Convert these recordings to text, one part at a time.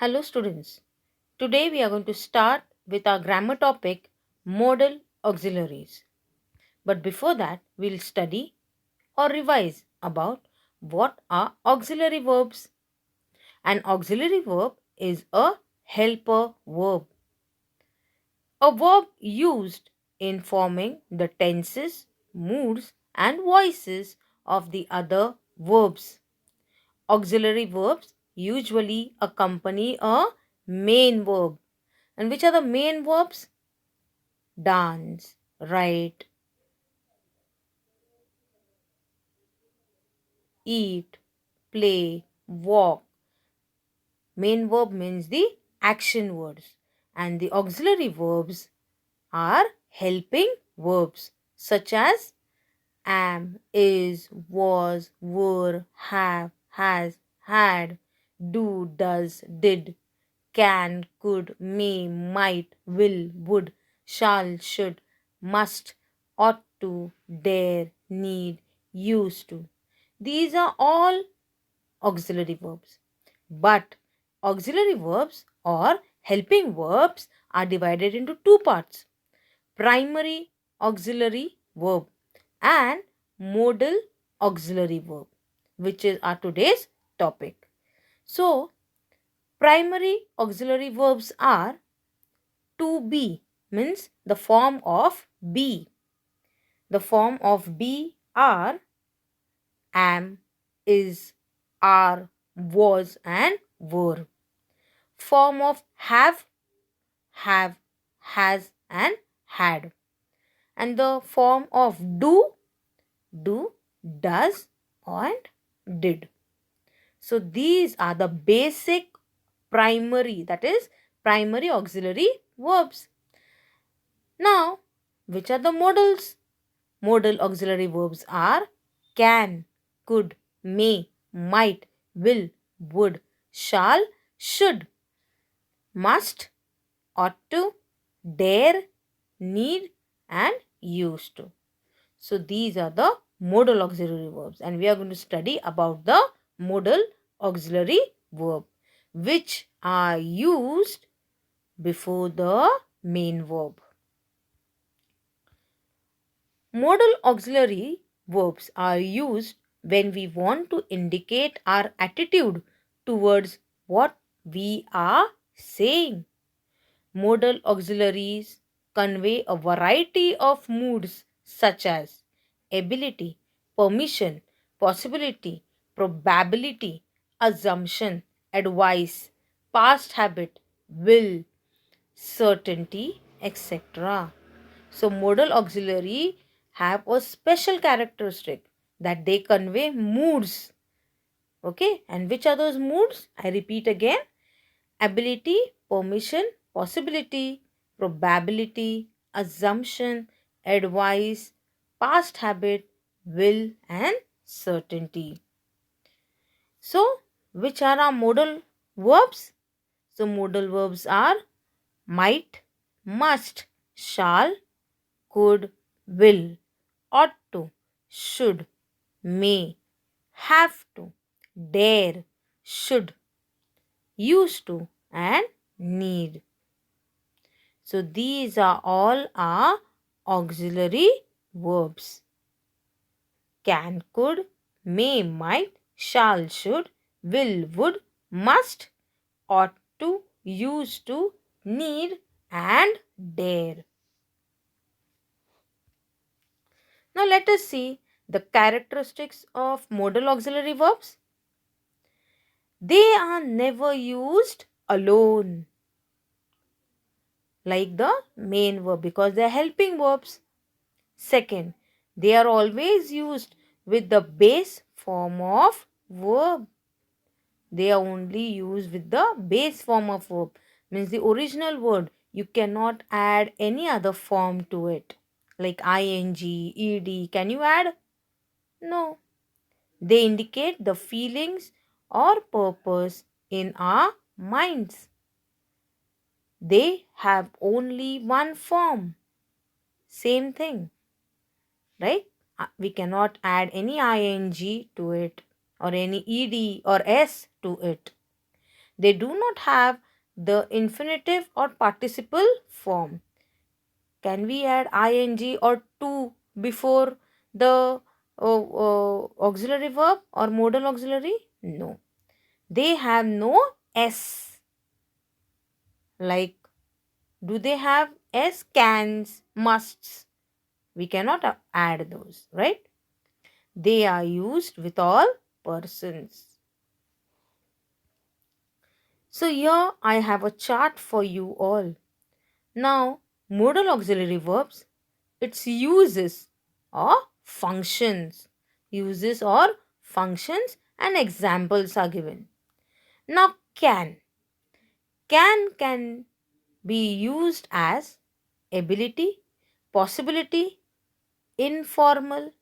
Hello students. Today we are going to start with our grammar topic modal auxiliaries. But before that we'll study or revise about what are auxiliary verbs. An auxiliary verb is a helper verb. A verb used in forming the tenses, moods and voices of the other verbs. Auxiliary verbs usually accompany a main verb. And which are the main verbs? Dance, write, eat, play, walk. Main verb means the action words. And the auxiliary verbs are helping verbs such as am, is, was, were, have, has, had, do, does, did, can, could, may, might, will, would, shall, should, must, ought to, dare, need, used to. These are all auxiliary verbs. But auxiliary verbs or helping verbs are divided into two parts: primary auxiliary verb and modal auxiliary verb, which is our today's topic. So, primary auxiliary verbs are to be, means the form of be. The form of be are am, is, are, was and were. Form of have, has and had. And the form of do, does and did. So these are the basic primary, that is primary auxiliary verbs. Now, which are the modals? Modal auxiliary verbs are can, could, may, might, will, would, shall, should, must, ought to, dare, need and used to. So these are the modal auxiliary verbs, and we are going to study about the modal auxiliary verb which are used before the main verb. Modal auxiliary verbs are used when we want to indicate our attitude towards what we are saying. Modal auxiliaries convey a variety of moods such as ability, permission, possibility, probability, assumption, advice, past habit, will, certainty, etc. So, modal auxiliary have a special characteristic that they convey moods. Okay, and which are those moods? I repeat again: ability, permission, possibility, probability, assumption, advice, past habit, will, and certainty. So, which are our modal verbs? So, modal verbs are might, must, shall, could, will, ought to, should, may, have to, dare, should, used to, and need. So these are all our auxiliary verbs. Can, could, may, might, shall, should, will, would, must, ought to, used to, need, and dare. Now let us see the characteristics of modal auxiliary verbs. They are never used alone like the main verb because they are helping verbs. Second, they are always used with the base form of verb. They are only used with the base form of verb, means the original word. You cannot add any other form to it like ing, ed. Can you add? No. They indicate the feelings or purpose in our minds. They have only one form. Same thing, right? We cannot add any ing to it or any ed or s to it. They do not have the infinitive or participle form. Can we add ing or to before the auxiliary verb or modal auxiliary? No. They have no s. Like, do they have s? Cans, musts. We cannot add those, right? They are used with all persons. So here I have a chart for you all. Now, modal auxiliary verbs, its uses or functions. Uses or functions and examples are given. Now, can be used as ability, possibility, informal,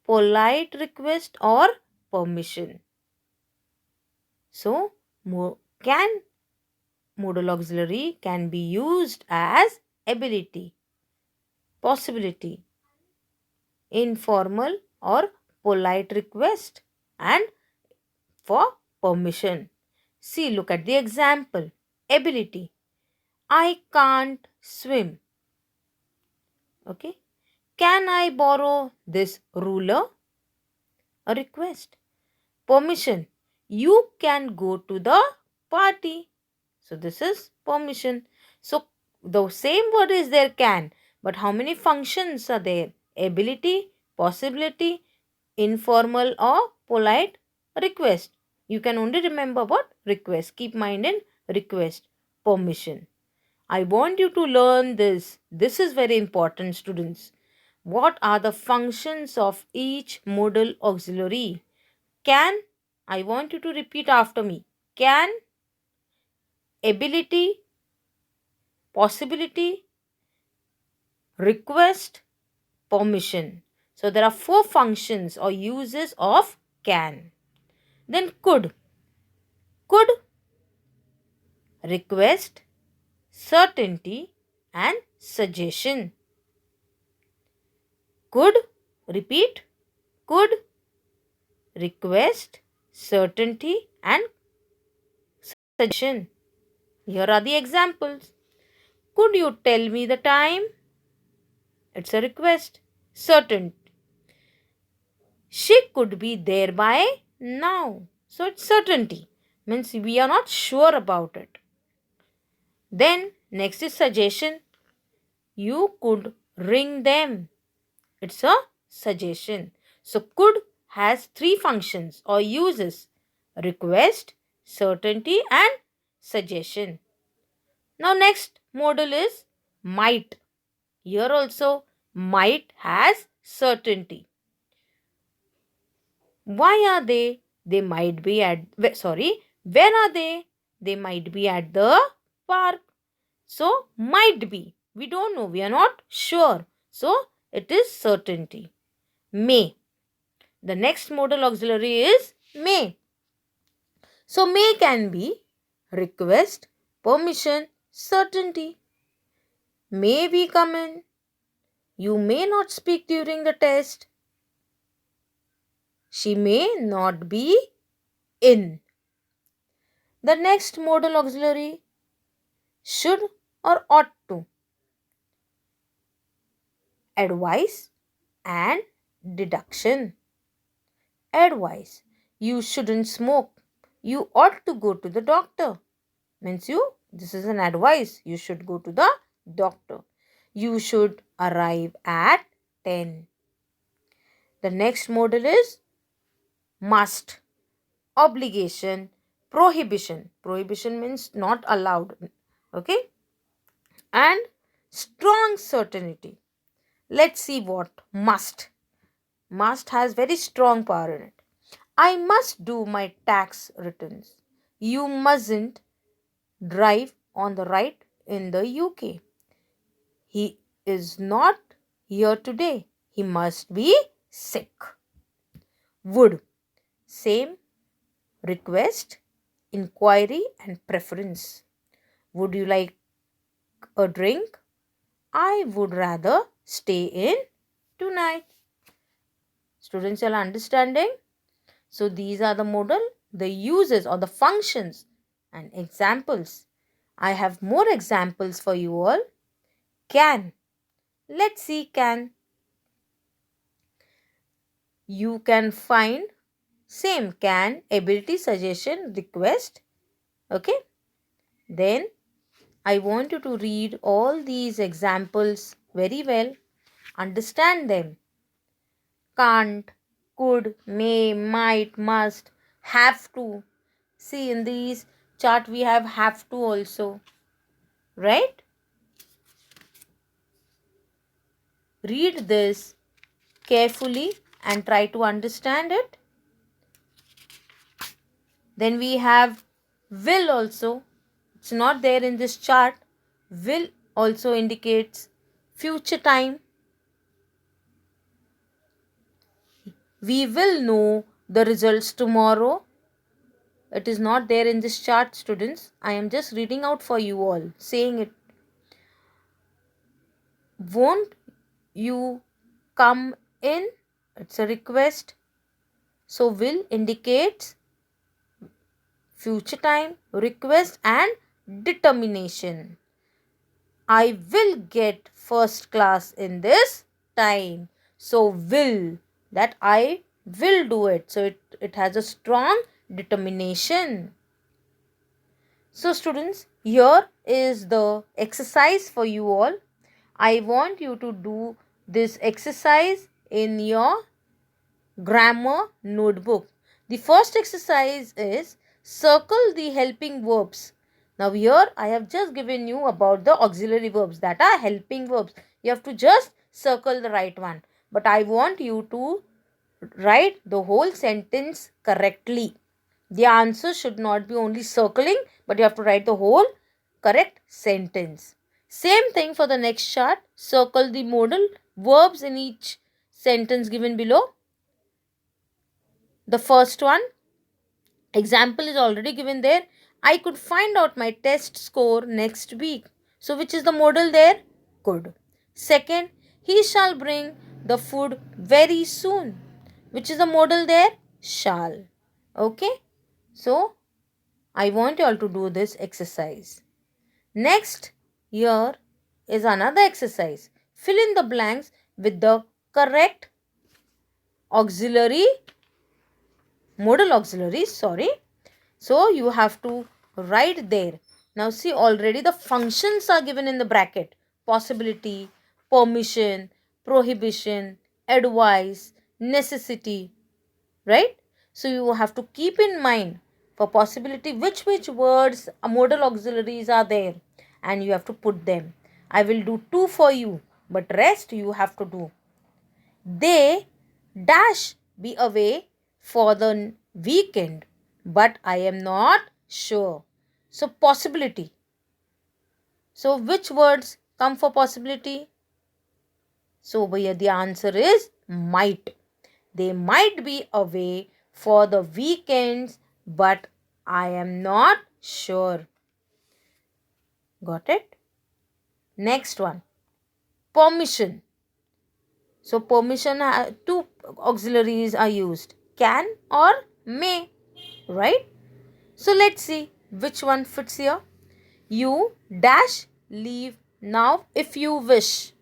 polite request or permission. So, can modal auxiliary can be used as ability, possibility, informal or polite request and for permission. See, look at the example. Ability. I can't swim. Okay. Can I borrow this ruler? A request. Permission. You can go to the party. So this is permission. So the same word is there, can, but how many functions are there? Ability, possibility, informal or polite, request. You can only remember what? Request. Keep mind in request, permission. I want you to learn this. This is very important, students. What are the functions of each modal auxiliary? Can, I want you to repeat after me. Can, ability, possibility, request, permission. So there are 4 functions or uses of can. Then could, request, certainty and suggestion. Could, repeat, could, request, certainty and suggestion. Here are the examples. Could you tell me the time? It's a request. Certain. She could be there by now. So it's certainty. Means we are not sure about it. Then next is suggestion. You could ring them. It's a suggestion. So could has 3 functions or uses. Request, certainty and suggestion. Now next modal is might. Here also might has certainty. Why are they? They might be at, where are they? They might be at the park. So might be. We don't know. We are not sure. So it is certainty. May. The next modal auxiliary is may. So may can be request, permission, certainty. May we come in? You may not speak during the test. She may not be in. The next modal auxiliary, should or ought to. Advice and deduction. Advice. You shouldn't smoke. You ought to go to the doctor. Means this is an advice. You should go to the doctor. You should arrive at 10. The next modal is must. Obligation, prohibition. Prohibition means not allowed. Okay. And strong certainty. Let's see what must. Must has very strong power in it. I must do my tax returns. You mustn't drive on the right in the UK. He is not here today. He must be sick. Would. Same. Request, inquiry and preference. Would you like a drink? I would rather stay in tonight. Students are understanding? So these are the modal, the uses or the functions And examples. I have more examples for you all. Can. Let's see can. You can find same can, ability, suggestion, request. Okay. Then I want you to read all these examples very well. Understand them. Can't, could, may, might, must, have to. See, in these chart we have to also. Right? Read this carefully and try to understand it. Then we have will also. It's not there in this chart. Will also indicates future time. We will know the results tomorrow. It is not there in this chart, students. I am just reading out for you all, saying it. Won't you come in? It's a request. So will indicates future time, request and determination. I will get first class in this time. So will, that I will do it. So it has a strong determination. So students, here is the exercise for you all. I want you to do this exercise in your grammar notebook. The first exercise is circle the helping verbs. Now here I have just given you about the auxiliary verbs that are helping verbs. You have to just circle the right one. But I want you to write the whole sentence correctly. The answer should not be only circling, but you have to write the whole correct sentence. Same thing for the next chart. Circle the modal verbs in each sentence given below. The first one, example is already given there. I could find out my test score next week. So which is the modal there? Could. Second, he shall bring the food very soon. Which is the modal there? Shall. Okay. So I want you all to do this exercise. Next, here is another exercise. Fill in the blanks with the correct auxiliary, modal auxiliary, sorry. So you have to write there. Now see, already the functions are given in the bracket. Possibility, permission, prohibition, advice, necessity. Right? So you have to keep in mind for possibility which words modal auxiliaries are there, and you have to put them. I will do 2 for you, but rest you have to do. They dash be away for the weekend, but I am not sure. So possibility. So which words come for possibility? So here the answer is might. They might be away for the weekends, but I am not sure. Got it? Next one. Permission. So permission, two auxiliaries are used. Can or may. Right? So let's see which one fits here. You dash leave now if you wish.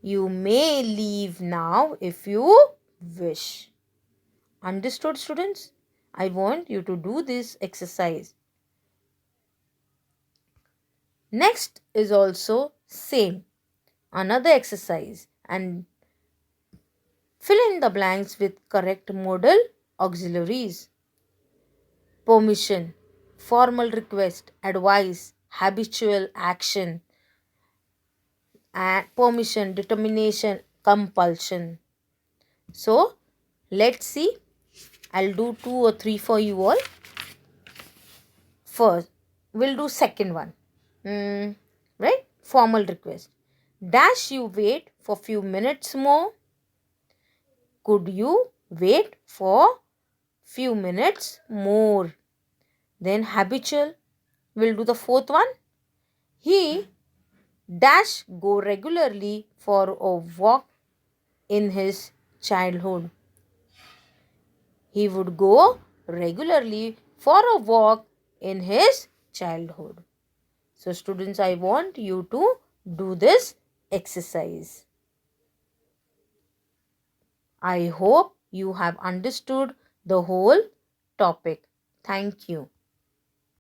You may leave now if you wish. Understood, students? I want you to do this exercise. Next is also same. Another exercise, and fill in the blanks with correct modal auxiliaries. Permission, formal request, advice, habitual action, and permission, determination, compulsion. So let's see. I'll do 2 or 3 for you all. First, we'll do second one. Right? Formal request. Dash you wait for few minutes more? Could you wait for few minutes more? Then habitual. We'll do the fourth one. He dash go regularly for a walk in his childhood. He would go regularly for a walk in his childhood. So students, I want you to do this exercise. I hope you have understood the whole topic. Thank you.